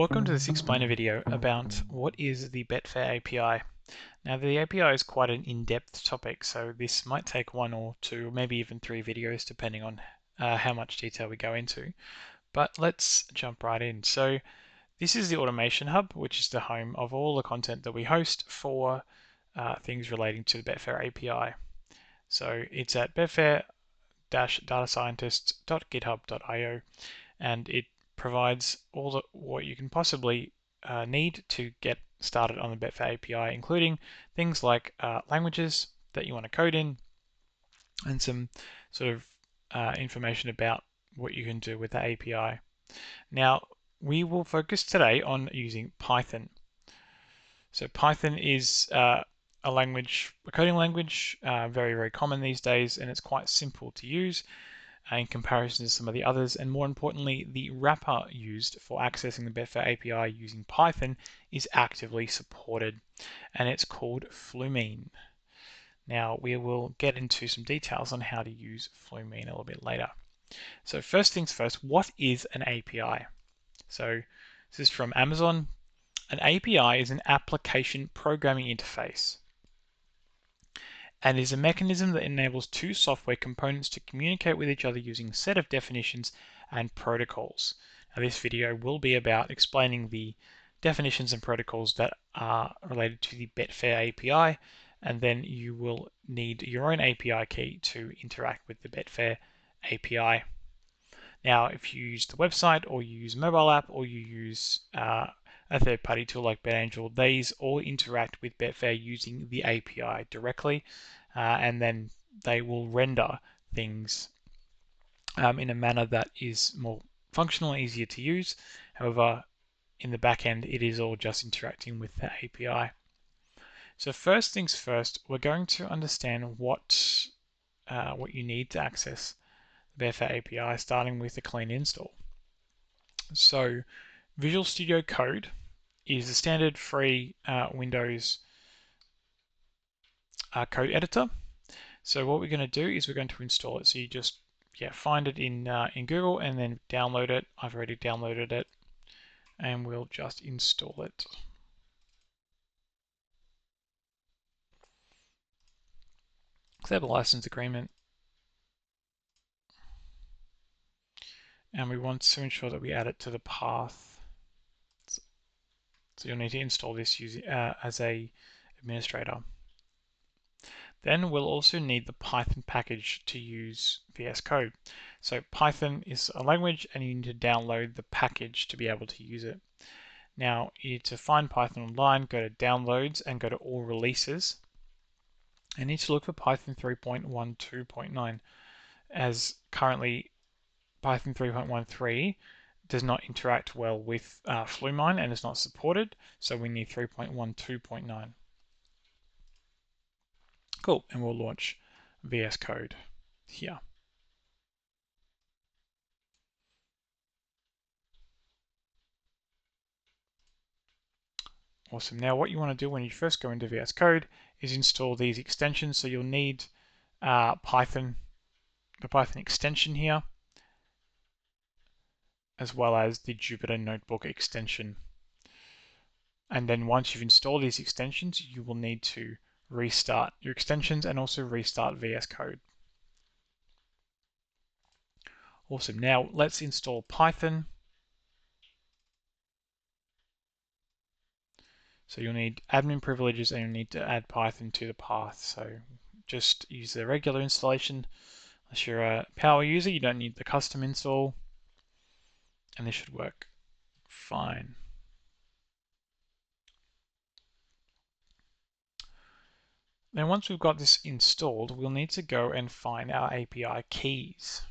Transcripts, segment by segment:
Welcome to this explainer video about what is the Betfair API. Now the API is quite an in-depth topic, so this might take one or two, or maybe even three videos depending on how much detail we go into. But let's jump right in. So this is the Automation Hub, which is the home of all the content that we host for things relating to the Betfair API. So it's at betfair-datascientists.github.io, and it provides all what you can possibly need to get started on the Betfair API, including things like languages that you want to code in, and some sort of information about what you can do with the API. Now, we will focus today on using Python. So Python is a coding language, very, very common these days, and it's quite simple to use in comparison to some of the others, and more importantly, the wrapper used for accessing the Betfair API using Python is actively supported, and it's called Flumine. Now, we will get into some details on how to use Flumine a little bit later. So first things first, what is an API? So this is from Amazon. An API is an application programming interface, and is a mechanism that enables two software components to communicate with each other using a set of definitions and protocols. Now, this video will be about explaining the definitions and protocols that are related to the Betfair API, and then you will need your own API key to interact with the Betfair API. Now, if you use the website, or you use a mobile app, or you use a third-party tool like BetAngel, these all interact with Betfair using the API directly, and then they will render things in a manner that is more functional and easier to use. However, in the back end, it is all just interacting with the API. So first things first, we're going to understand what you need to access the Betfair API, starting with a clean install. So Visual Studio Code is a standard free Windows code editor. So what we're going to do is we're going to install it. So you just find it in Google and then download it. I've already downloaded it, and we'll just install it. Accept the license agreement, and we want to ensure that we add it to the path. So you'll need to install this using as a administrator. Then we'll also need the Python package to use VS Code. So Python is a language, and you need to download the package to be able to use it. Now, you need to find Python online, go to Downloads, and go to All Releases. And need to look for Python 3.12.9, as currently Python 3.13 does not interact well with Flumine and is not supported, so we need 3.12.9. Cool, and we'll launch VS Code here. Awesome. Now what you want to do when you first go into VS Code is install these extensions. So you'll need the Python extension here, as well as the Jupyter Notebook extension. And then once you've installed these extensions, you will need to restart your extensions and also restart VS Code. Awesome. Now let's install Python. So you'll need admin privileges, and you'll need to add Python to the path. So just use the regular installation. Unless you're a power user, you don't need the custom install, and this should work fine. Then once we've got this installed, we'll need to go and find our API keys.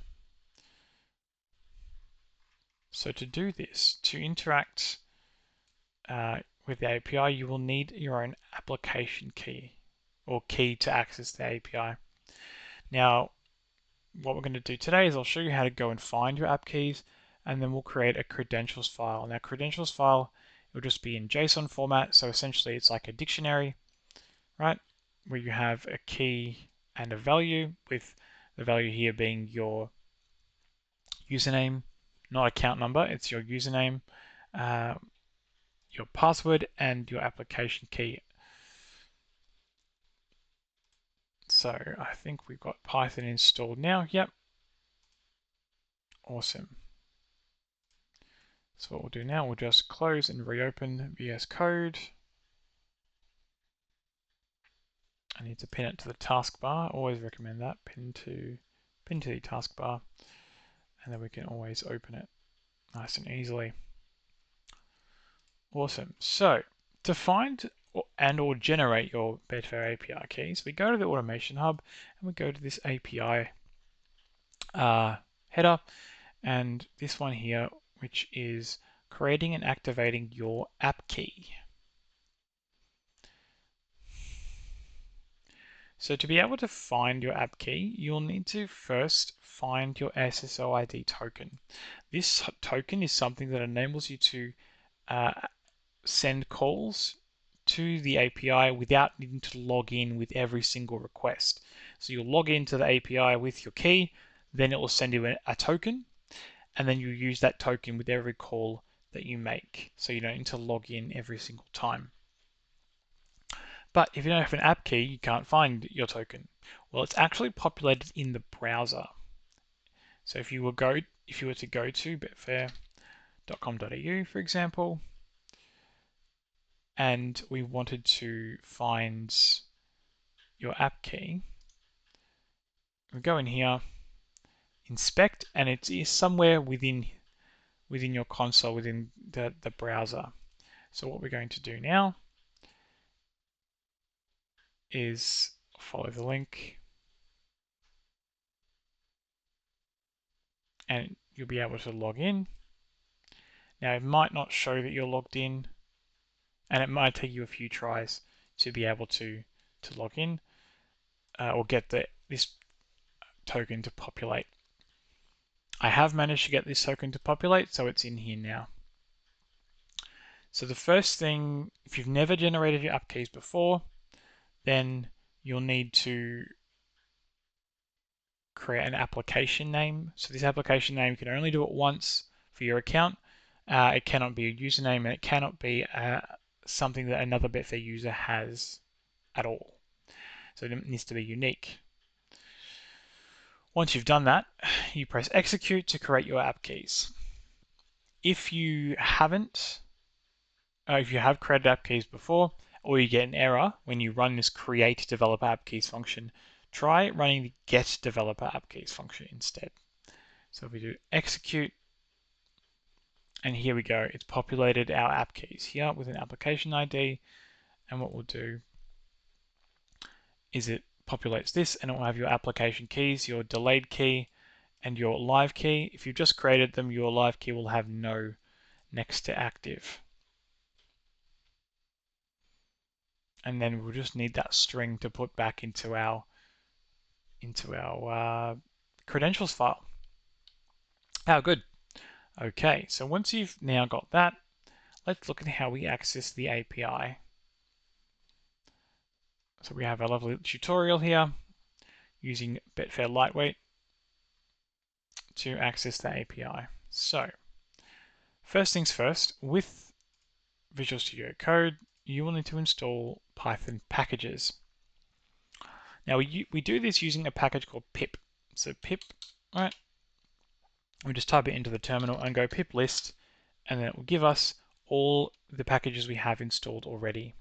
So to do this, to interact with the API, you will need your own application key, or key to access the API. Now, what we're going to do today is I'll show you how to go and find your app keys, and then we'll create a credentials file. Now, credentials file will just be in JSON format, so essentially it's like a dictionary, right? Where you have a key and a value, with the value here being your username, not account number, it's your username, your password and your application key. So I think we've got Python installed now. Yep. Awesome. So what we'll do now, we'll just close and reopen VS Code. I need to pin it to the taskbar. Always recommend that. Pin to the taskbar, and then we can always open it nice and easily. Awesome. So to find and or generate your Betfair API keys, we go to the Automation Hub and we go to this API header and this one here, which is creating and activating your app key. So to be able to find your app key, you'll need to first find your SSO ID token. This token is something that enables you to send calls to the API without needing to log in with every single request. So you'll log into the API with your key, then it will send you a token, and then you use that token with every call that you make. So you don't need to log in every single time. But if you don't have an app key, you can't find your token. Well, it's actually populated in the browser. So if you were to go to betfair.com.au, for example, and we wanted to find your app key, we go in here, inspect, and it is somewhere within your console, within the browser. So what we're going to do now is follow the link, and you'll be able to log in. Now it might not show that you're logged in, and it might take you a few tries to be able to log in or get this token to populate. I have managed to get this token to populate, so it's in here now. So the first thing, if you've never generated your app keys before, then you'll need to create an application name. So this application name, you can only do it once for your account. It cannot be a username, and it cannot be something that another Betfair user has at all. So it needs to be unique. Once you've done that, you press execute to create your app keys. If you haven't, if you have created app keys before, or you get an error when you run this create developer app keys function, try running the get developer app keys function instead. So if we do execute, and here we go, it's populated our app keys here with an application ID, and what we'll do is it populates this, and it will have your application keys, your delayed key, and your live key. If you've just created them, your live key will have no next to active. And then we'll just need that string to put back into our credentials file. Oh, good. Okay, so once you've now got that, let's look at how we access the API. So we have a lovely tutorial here using Betfair Lightweight to access the API. So first things first, with Visual Studio Code, you will need to install Python packages. Now we do this using a package called pip. So pip, right? We just type it into the terminal and go pip list, and then it will give us all the packages we have installed already.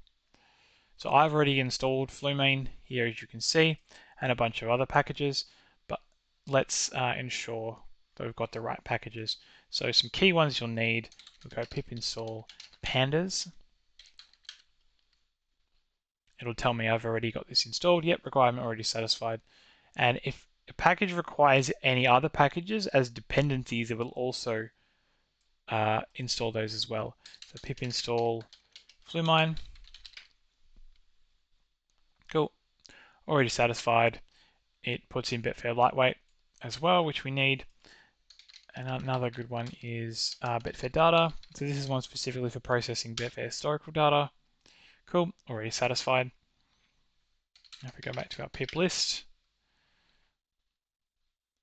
So I've already installed Flumine here, as you can see, and a bunch of other packages, but let's ensure that we've got the right packages. So some key ones you'll need, we'll go pip install pandas. It'll tell me I've already got this installed. Yep, requirement already satisfied. And if a package requires any other packages as dependencies, it will also install those as well. So pip install Flumine. Cool. Already satisfied. It puts in Betfair Lightweight as well, which we need. And another good one is Betfair data. So this is one specifically for processing Betfair historical data. Cool. Already satisfied. If we go back to our pip list,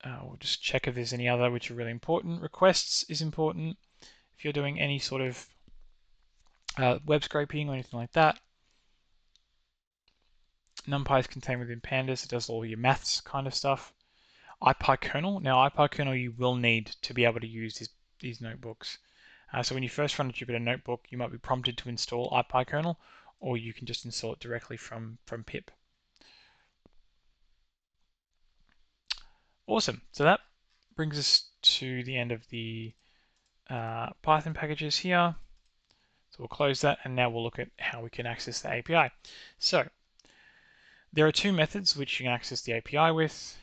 we'll just check if there's any other which are really important. Requests is important. If you're doing any sort of web scraping or anything like that. NumPy is contained within pandas. It does all your maths kind of stuff. IPyKernel. Now, IPyKernel you will need to be able to use these notebooks. So when you first run a Jupyter Notebook, you might be prompted to install IPyKernel, or you can just install it directly from pip. Awesome. So that brings us to the end of the Python packages here. So we'll close that, and now we'll look at how we can access the API. So there are two methods which you can access the API with,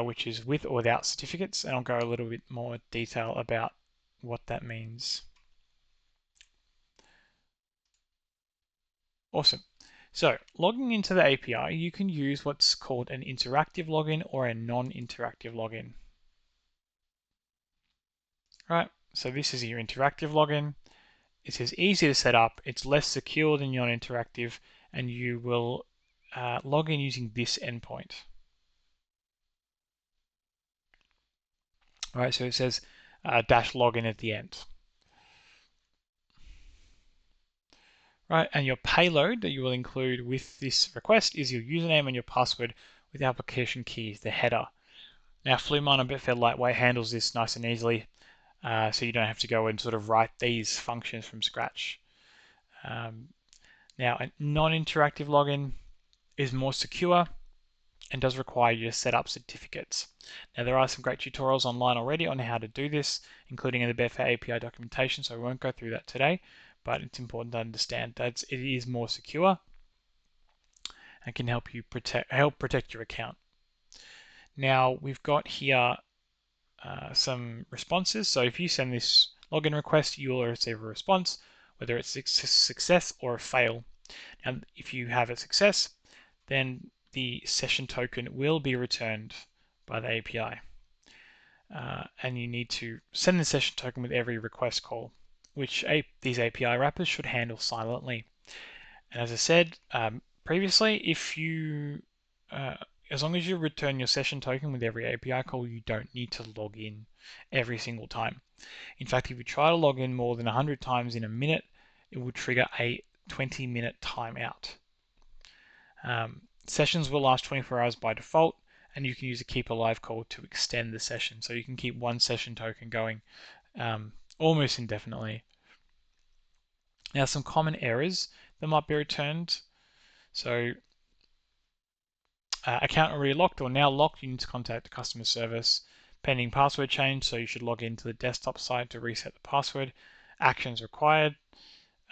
which is with or without certificates, and I'll go a little bit more detail about what that means. Awesome. So logging into the API, you can use what's called an interactive login or a non-interactive login. Right, so this is your interactive login. It says easy to set up, it's less secure than your non-interactive, and you will log in using this endpoint. All right, so it says dash login at the end. Right, and your payload that you will include with this request is your username and your password with the application keys, the header. Now, Flumine on Betfair Lightweight handles this nice and easily, so you don't have to go and sort of write these functions from scratch. Now, a non-interactive login is more secure and does require you to set up certificates. Now, there are some great tutorials online already on how to do this, including in the Betfair API documentation, so I won't go through that today, but it's important to understand that it is more secure and can help you protect your account. Now, we've got here some responses. So if you send this login request, you will receive a response, whether it's a success or a fail. And if you have a success, then the session token will be returned by the API. And you need to send the session token with every request call, which these API wrappers should handle silently. And as I said previously, if you as long as you return your session token with every API call, you don't need to log in every single time. In fact, if you try to log in more than 100 times in a minute, it will trigger a 20-minute timeout. Sessions will last 24 hours by default, and you can use a keep alive call to extend the session. So you can keep one session token going almost indefinitely. Now, some common errors that might be returned. So account already locked or now locked, you need to contact customer service. Pending password change, so you should log into the desktop site to reset the password. Actions required,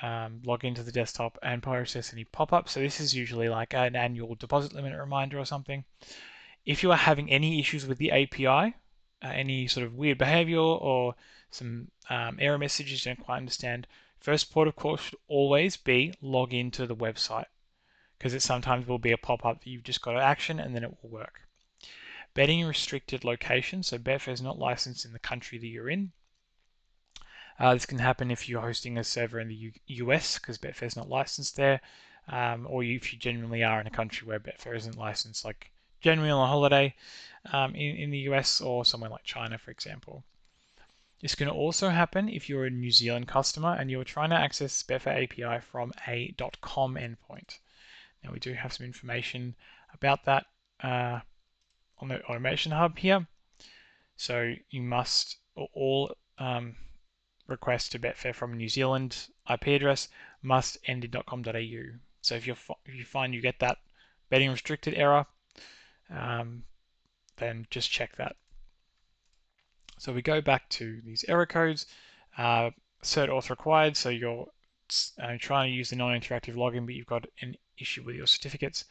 log into the desktop and process any pop-ups. So this is usually like an annual deposit limit reminder or something. If you are having any issues with the API, any sort of weird behavior or some error messages you don't quite understand, first port of call should always be log into the website, because it sometimes will be a pop-up that you've just got to action and then it will work. Betting restricted location, so Betfair is not licensed in the country that you're in. This can happen if you're hosting a server in the US, because Betfair is not licensed there, or if you genuinely are in a country where Betfair isn't licensed, like generally on a holiday in the US or somewhere like China, for example. This can also happen if you're a New Zealand customer and you're trying to access Betfair API from a .com endpoint. Now we do have some information about that on the Automation Hub here. So you must, all requests to Betfair from a New Zealand IP address must end in .com.au. So if you find you get that betting restricted error, then just check that. So we go back to these error codes. Cert auth required, so you're trying to use the non-interactive login, but you've got an issue with your certificates.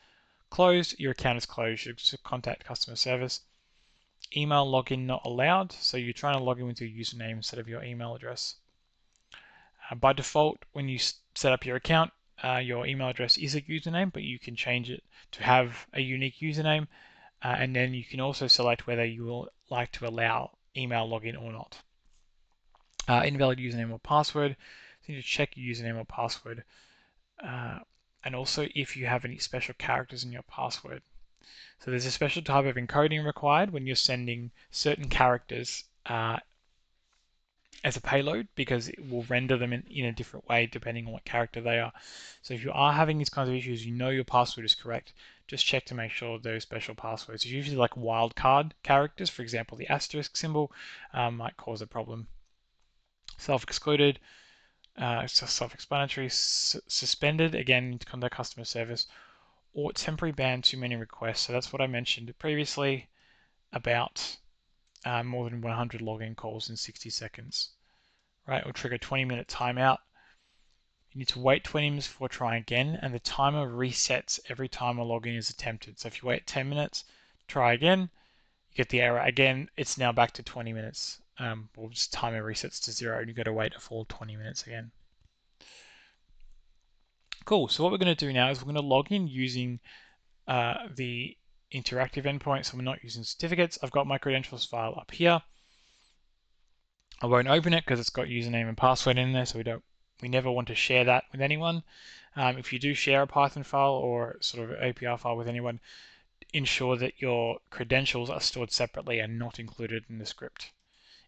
Closed, your account is closed. You should contact customer service. Email login not allowed, so you're trying to log in with your username instead of your email address. By default, when you set up your account, your email address is a username, but you can change it to have a unique username, and then you can also select whether you will like to allow email login or not. Invalid username or password, so you need to check your username or password, and also if you have any special characters in your password. So there's a special type of encoding required when you're sending certain characters as as a payload because it will render them in a different way depending on what character they are. So if you are having these kinds of issues, you know your password is correct, just check to make sure those special passwords, usually like wildcard characters, for example, the asterisk symbol might cause a problem. Self-excluded, it's just self-explanatory. Suspended, again, to contact customer service, or temporary ban too many requests. So that's what I mentioned previously about more than 100 login calls in 60 seconds. Right, will trigger 20-minute timeout. You need to wait 20 minutes before trying again, and the timer resets every time a login is attempted. So if you wait 10 minutes, try again, you get the error again. It's now back to 20 minutes. Or just timer resets to 0, and you've got to wait a full 20 minutes again. Cool. So what we're going to do now is we're going to log in using the interactive endpoint. So we're not using certificates. I've got my credentials file up here. I won't open it because it's got username and password in there, so we never want to share that with anyone. If you do share a Python file or sort of API file with anyone, ensure that your credentials are stored separately and not included in the script.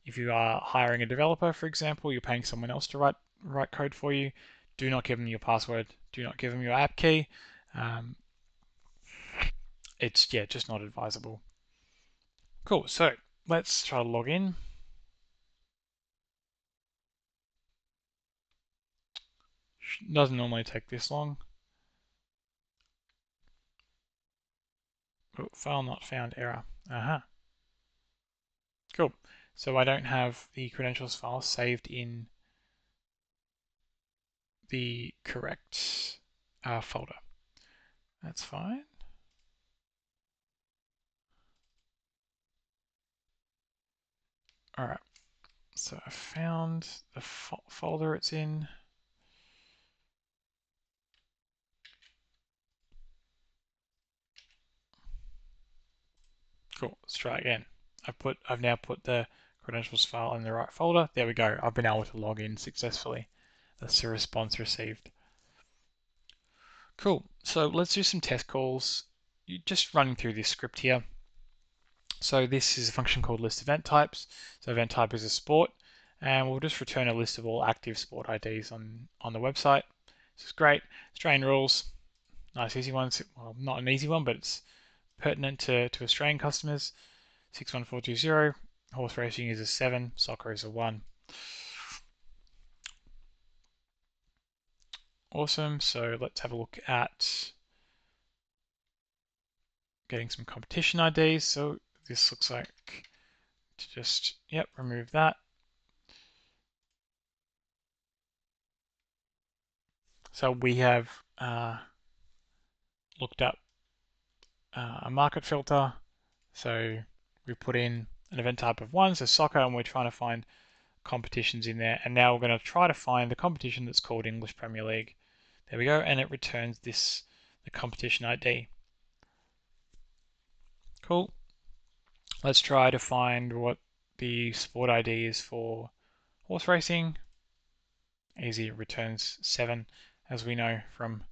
If you are hiring a developer, for example, you're paying someone else to write code for you, do not give them your password, do not give them your app key. It's just not advisable. Cool, so let's try to log in. Doesn't normally take this long. Oh, file not found error. Cool. So I don't have the credentials file saved in the correct folder. That's fine. All right. So I found the folder it's in. Cool. Let's try again. I've now put the credentials file in the right folder. There we go. I've been able to log in successfully. That's the response received. Cool. So let's do some test calls. Just running through this script here. So this is a function called list event types. So event type is a sport, and we'll just return a list of all active sport IDs on the website. This is great. Australian rules, nice easy ones. Well, not an easy one, but it's pertinent to Australian customers. 61420. Horse racing is a 7. Soccer is a 1. Awesome. So let's have a look at getting some competition IDs. So this looks like to just, remove that. So we have looked up a market filter. So we put in an event type of 1, so soccer, and we're trying to find competitions in there. And now we're going to try to find the competition that's called English Premier League. There we go, and it returns the competition ID. Cool. Let's try to find what the sport ID is for horse racing. Easy, it returns 7, as we know from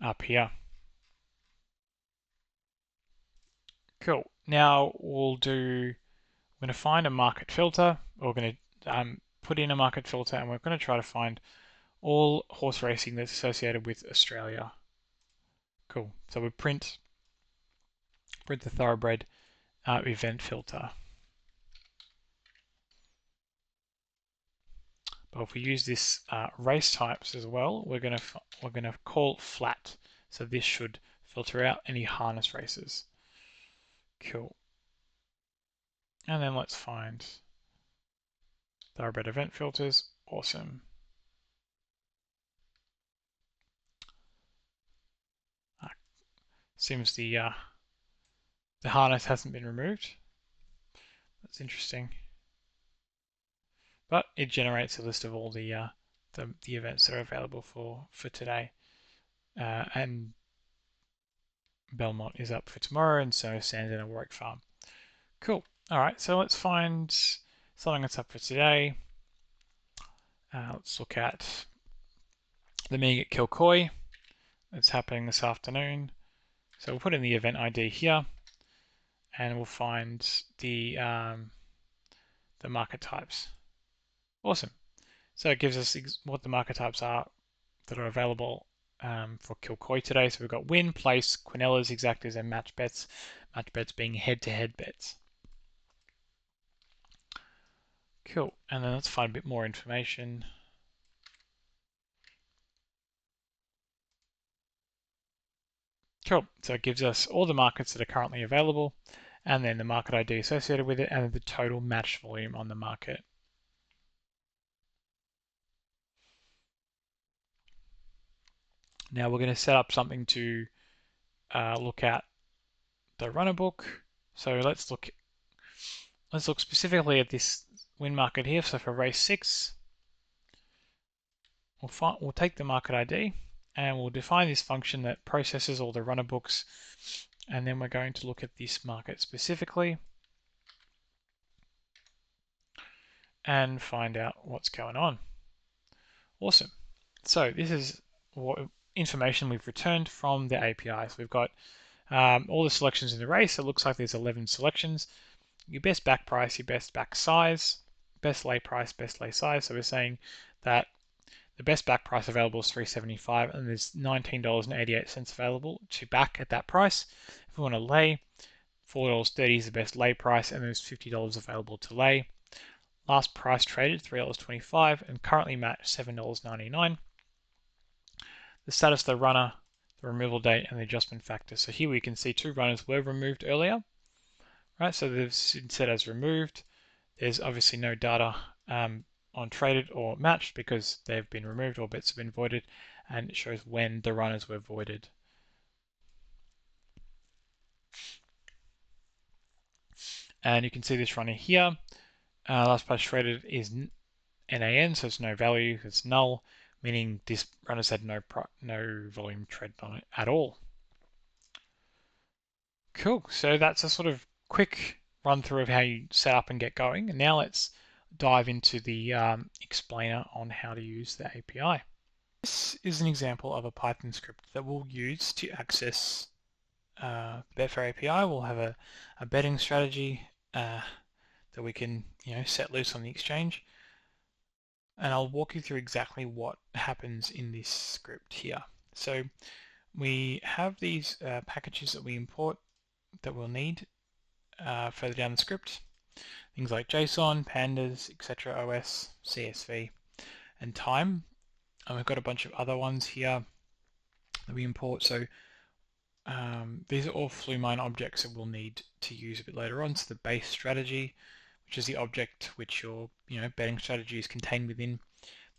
up here. Cool. Now we're going to find a market filter. We're going to put in a market filter, and we're going to try to find all horse racing that's associated with Australia. Cool. So we print the thoroughbred event filter. But if we use this race types as well, we're gonna call flat. So this should filter out any harness races. Cool. And then let's find thoroughbred event filters. Awesome. Seems the harness hasn't been removed. That's interesting. But it generates a list of all the events that are available for today. And Belmont is up for tomorrow, and so is Sands and Warwick Farm. Cool. All right, so let's find something that's up for today. Let's look at the meeting at Kilcoy. It's happening this afternoon. So we'll put in the event ID here, and we'll find the market types. Awesome. So it gives us what the market types are that are available for Kilcoy today. So we've got win, place, Quinellas, exactas, and match bets. Match bets being head-to-head bets. Cool. And then let's find a bit more information. Cool. So it gives us all the markets that are currently available, and then the market ID associated with it, and the total match volume on the market. Now we're going to set up something to look at the runner book. So let's look specifically at this win market here. So for race 6, we'll take the market ID and we'll define this function that processes all the runner books, and then we're going to look at this market specifically and find out what's going on. Awesome. So this is what information we've returned from the API. So we've got all the selections in the race. It looks like there's 11 selections. Your best back price, your best back size, best lay price, best lay size. So we're saying that the best back price available is $3.75, and there's $19.88 available to back at that price. If we want to lay, $4.30 is the best lay price, and there's $50 available to lay. Last price traded, $3.25, and currently matched $7.99. The status of the runner, the removal date, and the adjustment factor. So here we can see 2 runners were removed earlier, right? So they've been set as removed. There's obviously no data on traded or matched because they've been removed or bets have been voided, and it shows when the runners were voided. And you can see this runner here. Last price traded is NAN, so it's no value, it's null, meaning this runner's had no volume traded on it at all. Cool, so that's a sort of quick run through of how you set up and get going. And now let's dive into the explainer on how to use the API. This is an example of a Python script that we'll use to access Betfair API. We'll have a betting strategy that we can set loose on the exchange. And I'll walk you through exactly what happens in this script here. So we have these packages that we import that we'll need further down the script. Things like JSON, pandas, etc., OS, CSV, and time. And we've got a bunch of other ones here that we import. So these are all Flumine objects that we'll need to use a bit later on. So the base strategy, which is the object which your betting strategy is contained within.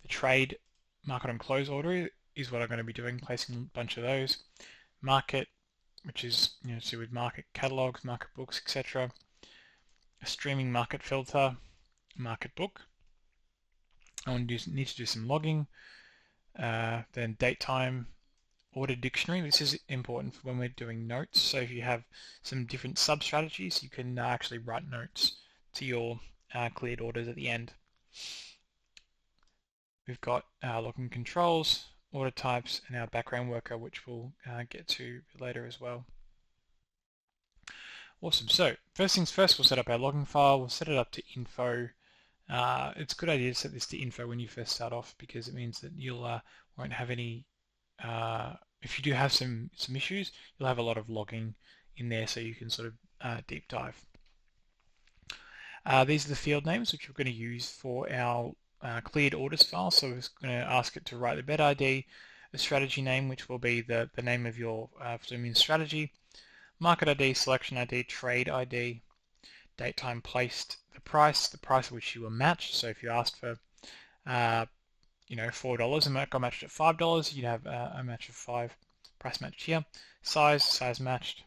The trade, market on close order, is what I'm going to be doing, placing a bunch of those. Market, which is to do with market catalogs, market books, etc. A streaming market filter, market book. I need to do some logging. Then date time, order dictionary. This is important for when we're doing notes. So if you have some different sub strategies, you can actually write notes to your cleared orders at the end. We've got logging controls, order types, and our background worker, which we'll get to later as well. Awesome. So first things first, we'll set up our logging file. We'll set it up to info. It's a good idea to set this to info when you first start off because it means that you'll won't have any. If you do have some issues, you'll have a lot of logging in there, so you can sort of deep dive. These are the field names which we're going to use for our cleared orders file. So we're going to ask it to write the bet ID, a strategy name, which will be the name of your Flumine strategy, market ID, selection ID, trade ID, date time placed, the price at which you were matched. So if you asked for $4 and it got matched at $5, you'd have a match of 5, price matched here. Size matched.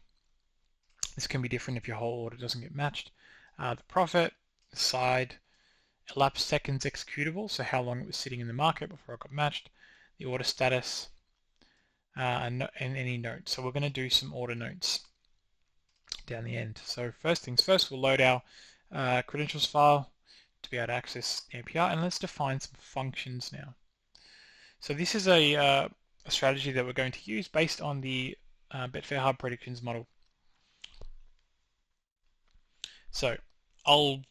This can be different if your whole order doesn't get matched. The profit, the side, elapsed seconds executable, so how long it was sitting in the market before it got matched, the order status, and any notes. So we're going to do some order notes down the end. So first things first, we'll load our credentials file to be able to access the API, and let's define some functions now. So this is a strategy that we're going to use based on the Betfair Hub predictions model. So I'll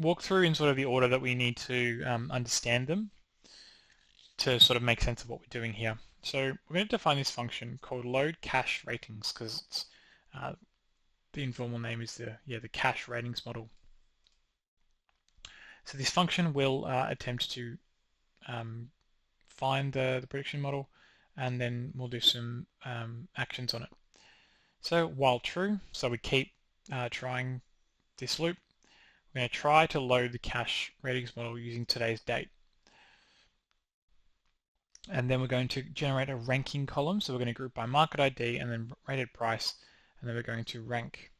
walk through in sort of the order that we need to understand them to sort of make sense of what we're doing here. So we're going to define this function called load cache ratings because it's the informal name is the cache ratings model. So this function will attempt to find the prediction model, and then we'll do some actions on it. So while true, so we keep trying this loop. We're going to try to load the cache ratings model using today's date. And then we're going to generate a ranking column. So we're going to group by market ID and then rated price, and then we're going to rank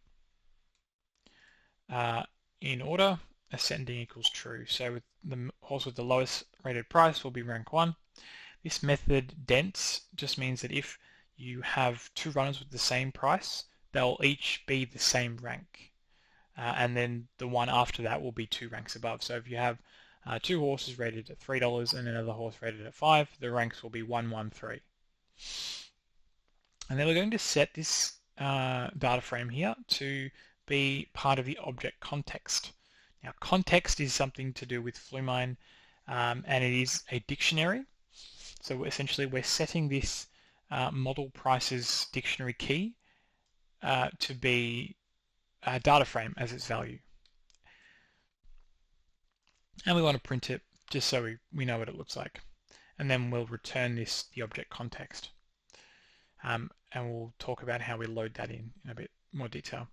in order, ascending equals true. So with the horse with the lowest rated price will be rank 1. This method dense just means that if you have two runners with the same price, they'll each be the same rank. And then the one after that will be 2 ranks above. So if you have 2 horses rated at $3 and another horse rated at 5, the ranks will be 1, 1, 3. And then we're going to set this data frame here to be part of the object context. Now context is something to do with Flumine, and it is a dictionary. So essentially we're setting this model prices dictionary key to be a data frame as its value. And we want to print it just so we know what it looks like. And then we'll return the object context. And we'll talk about how we load that in a bit more detail.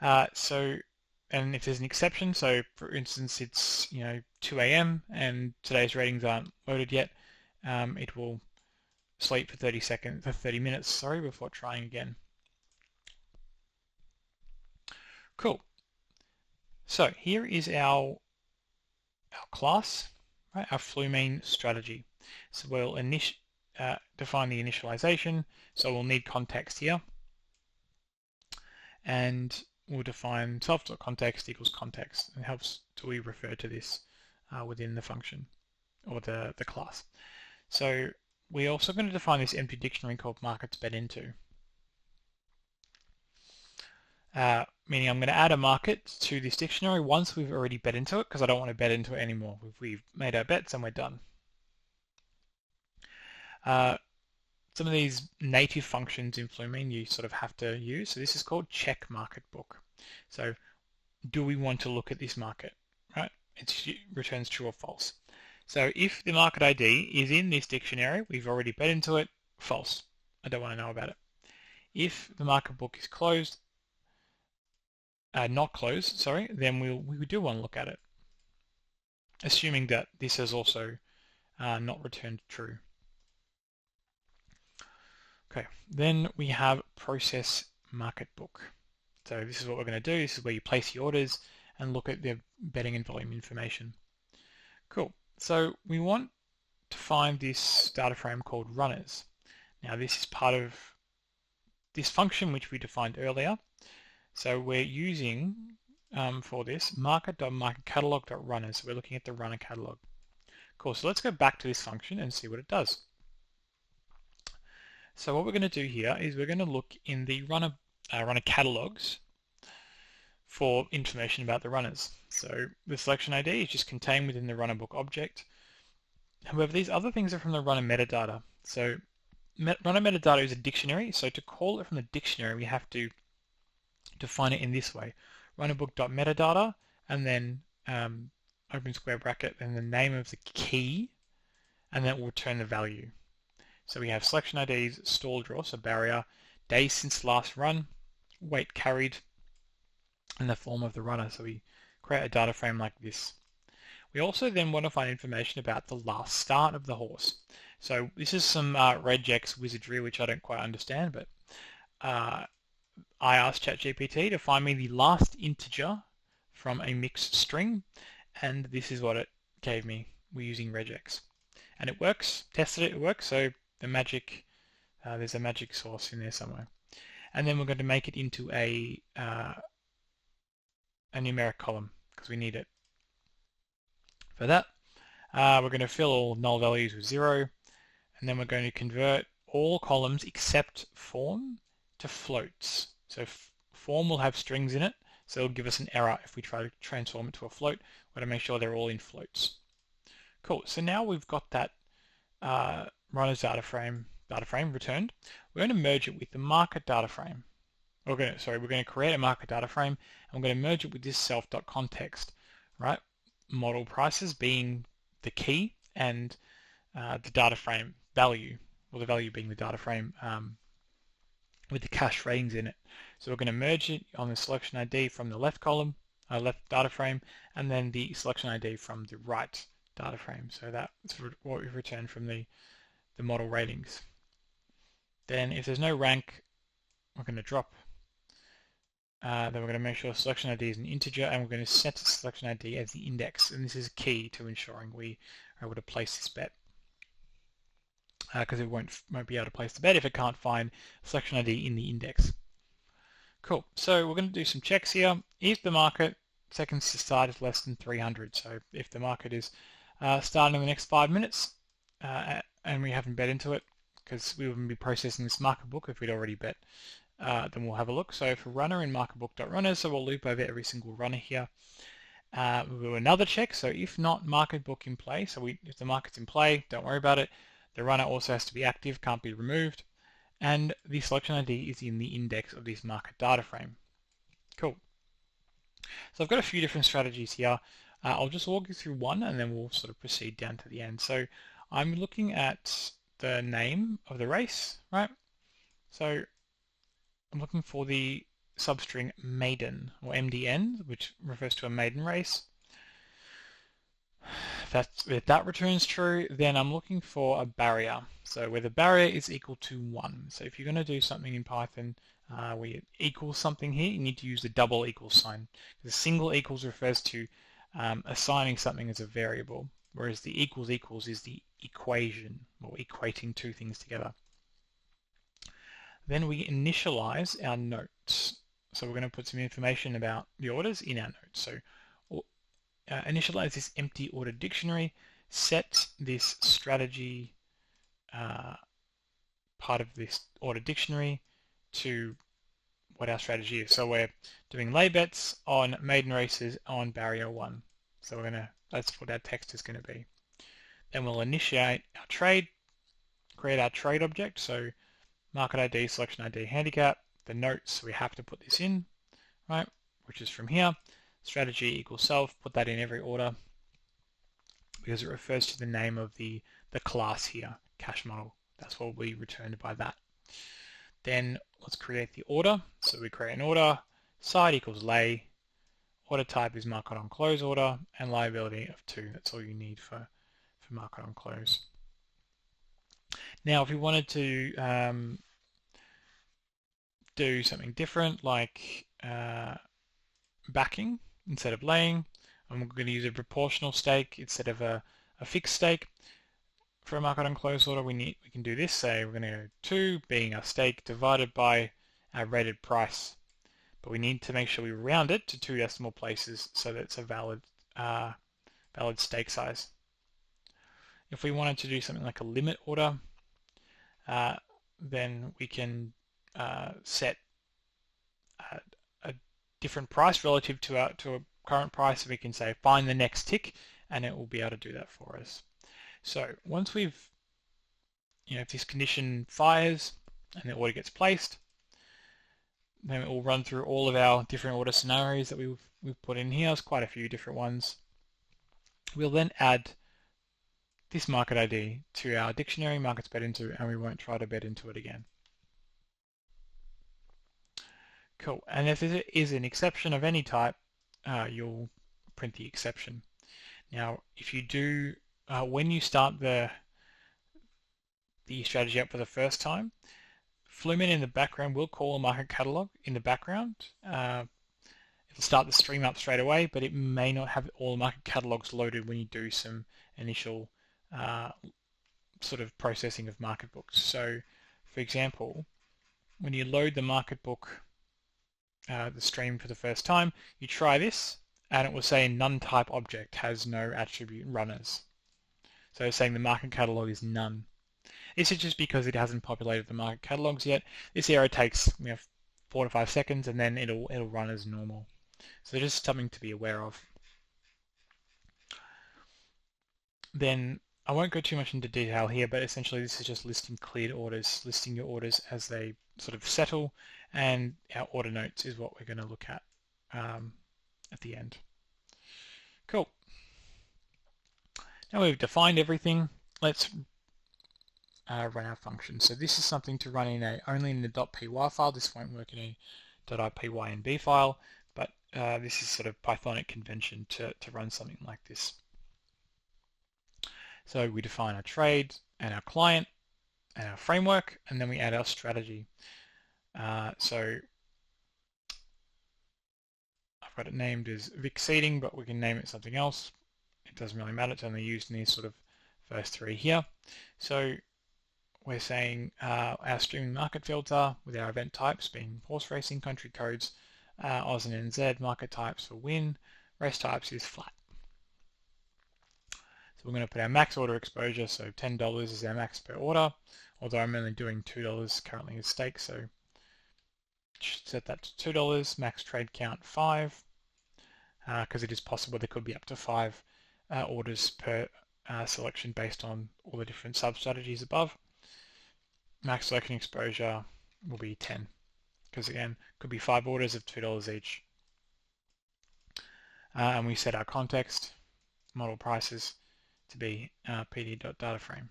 And if there's an exception, so for instance it's 2 a.m. and today's ratings aren't loaded yet, it will sleep for 30 minutes before trying again. Cool. So here is our class, right? Our Flumine strategy. So we'll define the initialization. So we'll need context here, and we'll define self.context equals context. It helps till we refer to this within the function or the class. So we're also going to define this empty dictionary called markets bet into. Meaning I'm going to add a market to this dictionary once we've already bet into it, because I don't want to bet into it anymore. We've made our bets and we're done. Some of these native functions in Flumine you sort of have to use. So this is called check market book. So do we want to look at this market, right? It returns true or false. So if the market ID is in this dictionary, we've already bet into it, false. I don't want to know about it. If the market book is closed, not closed, sorry, then we do want to look at it, assuming that this has also not returned true. Okay, then we have process market book. So this is what we're going to do. This is where you place your orders and look at the betting and volume information. Cool. So we want to find this data frame called runners. Now this is part of this function which we defined earlier. So we're using for this market.marketCatalog.runners. So we're looking at the runner catalog. Cool. So let's go back to this function and see what it does. So what we're going to do here is we're going to look in the runner catalogs for information about the runners. So the selection ID is just contained within the runner book object. However, these other things are from the runner metadata. So runner metadata is a dictionary. So to call it from the dictionary, we have to define it in this way: runnerbook.metadata, and then open square bracket, and the name of the key, and then it will return the value. So we have selection IDs, stall draw, so barrier, days since last run, weight carried, and the form of the runner. So we create a data frame like this. We also then want to find information about the last start of the horse. So this is some regex wizardry, which I don't quite understand, but I asked ChatGPT to find me the last integer from a mixed string, and this is what it gave me. We're using regex. And it works, tested it, it works, so the magic, there's a magic source in there somewhere. And then we're going to make it into a numeric column, because we need it. For that, we're going to fill all null values with 0, and then we're going to convert all columns except form to floats. So form will have strings in it, So it'll give us an error if we try to transform it to a float. We've got to make sure they're all in floats. Cool. So now we've got that runner's data frame returned. We're going to merge it with the market data frame. We're going to create a market data frame, and we're going to merge it with this self.context, right? Model prices being the key, and the data frame value, or the value being the data frame with the cache ratings in it. So we're going to merge it on the selection ID from the left column, left data frame, and then the selection ID from the right data frame. So that's what we've returned from the model ratings. Then if there's no rank, we're going to drop. Then we're going to make sure selection ID is an integer, and we're going to set the selection ID as the index. And this is key to ensuring we are able to place this bet, because it won't be able to place the bet if it can't find selection ID in the index. Cool. So we're going to do some checks here. If the market seconds to start is less than 300, so if the market is starting in the next 5 minutes and we haven't bet into it, because we wouldn't be processing this market book if we'd already bet, then we'll have a look. So for runner in marketbook.runner, so we'll loop over every single runner here. We'll do another check. So if not market book in play, so if the market's in play, don't worry about it. The runner also has to be active, can't be removed. And the selection ID is in the index of this market data frame. Cool. So I've got a few different strategies here. I'll just walk you through one, and then we'll sort of proceed down to the end. So I'm looking at the name of the race, right? So I'm looking for the substring maiden, or MDN, which refers to a maiden race. If that returns true, then I'm looking for a barrier. So where the barrier is equal to 1. So if you're going to do something in Python where you equals something here, you need to use the double equals sign. The single equals refers to assigning something as a variable, whereas the equals equals is the equation, or equating two things together. Then we initialize our notes. So we're going to put some information about the orders in our notes. So initialize this empty order dictionary, set this strategy part of this order dictionary to what our strategy is. So we're doing lay bets on maiden races on barrier 1. So that's what our text is going to be. Then we'll initiate our trade, create our trade object. So market ID, selection ID, handicap, the notes, so we have to put this in, right, which is from here. Strategy equals self, put that in every order because it refers to the name of the class here, cache model. That's what will be returned by that. Then let's create the order. So we create an order, side equals lay, order type is market on close order, and liability of 2. That's all you need for market on close. Now if we wanted to do something different, like backing instead of laying, I'm going to use a proportional stake instead of a fixed stake. For a market on close order, we can do this. Say we're going to go 2 being our stake divided by our rated price, but we need to make sure we round it to 2 decimal places so that it's a valid stake size. If we wanted to do something like a limit order, then we can set a different price relative to a current price, and we can say find the next tick, and it will be able to do that for us. So once we've, if this condition fires and the order gets placed, then it will run through all of our different order scenarios that we've put in here. There's quite a few different ones. We'll then add this market ID to our dictionary, markets bet into, and we won't try to bet into it again. Cool. And if there is an exception of any type, you'll print the exception. Now, if you do, when you start the strategy up for the first time, Flumine in the background will call a market catalog in the background. It'll start the stream up straight away, but it may not have all the market catalogs loaded when you do some initial sort of processing of market books. So, for example, when you load the market book, the stream for the first time, you try this, and it will say none type object has no attribute runners. So it's saying the market catalog is none. This is just because it hasn't populated the market catalogs yet. This error takes 4 to 5 seconds, and then it'll run as normal. So just something to be aware of. Then I won't go too much into detail here, but essentially this is just listing cleared orders, listing your orders as they sort of settle, and our order notes is what we're going to look at the end. Cool. Now we've defined everything. Let's run our function. So this is something to run in only in the .py file. This won't work in a .ipynb file, but this is sort of Pythonic convention to run something like this. So we define our trade and our client and our framework, and then we add our strategy. So I've got it named as VIX seeding, but we can name it something else. It doesn't really matter. It's only used in these sort of first three here. So we're saying our streaming market filter with our event types being horse racing, country codes, Oz and NZ, market types for win, race types is flat. So we're going to put our max order exposure, so $10 is our max per order, although I'm only doing $2 currently as stake, so set that to $2, max trade count 5, because it is possible there could be up to 5 orders per selection based on all the different sub-strategies above. Max selection exposure will be 10, because again, could be 5 orders of $2 each. And we set our context, model prices, to be pd.dataframe.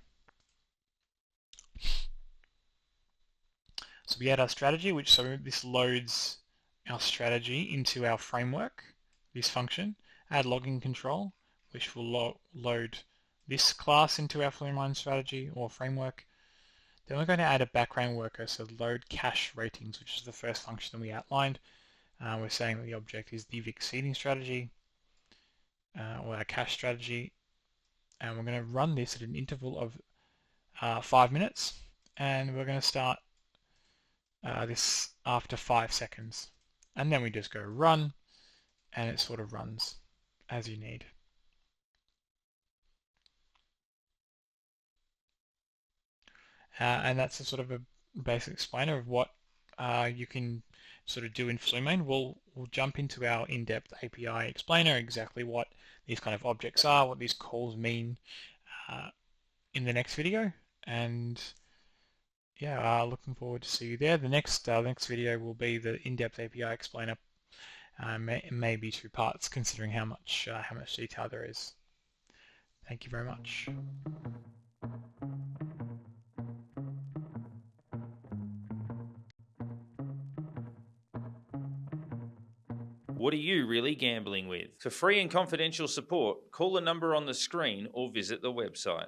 So we add our strategy, so this loads our strategy into our framework, this function, add logging control, which will load this class into our Flumine strategy or framework. Then we're going to add a background worker, so load cache ratings, which is the first function that we outlined. We're saying that the object is the VIX seeding strategy, or our cache strategy, and we're going to run this at an interval of 5 minutes, and we're going to start this after 5 seconds. And then we just go run, and it sort of runs as you need. And that's a sort of a basic explainer of what you can sort of do in Flumine. We'll jump into our in-depth API explainer, exactly what these kind of objects are, what these calls mean in the next video. And yeah, looking forward to see you there. The next video will be the in-depth API explainer. Maybe 2 parts, considering how much detail there is. Thank you very much. What are you really gambling with? For free and confidential support, call the number on the screen or visit the website.